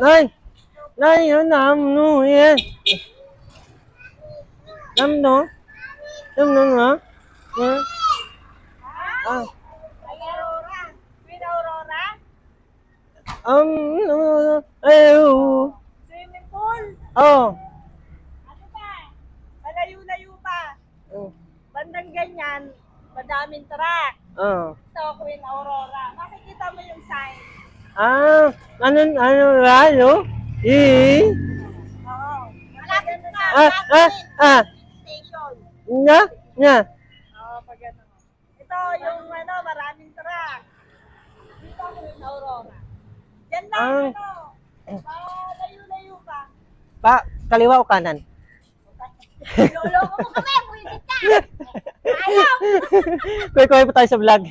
Này, đây nó nằm nu yên. Nằm đó. Nằm đó hả? Nè. À. Ay, Aurora. Queen Aurora. Ew. Swimming pool. Oh. Ano pa? Malayo-layo pa. Ừ. Bandang ganyan, madaming truck. Ờ. Ito, Queen Aurora. Makikita mo yung sign. À, ano ra no? Oo. Malapit na. À, Station. nhá, nha. Oo, pag ano. Ito, yung maraming truck. Dito, Queen Aurora. Diyan lang, À, malayo-layo pa. pa, kaliwa o kanan? Loloko mo kami, buwisit ka. Ayaw! Kuy-kuy pa tayo sa vlog.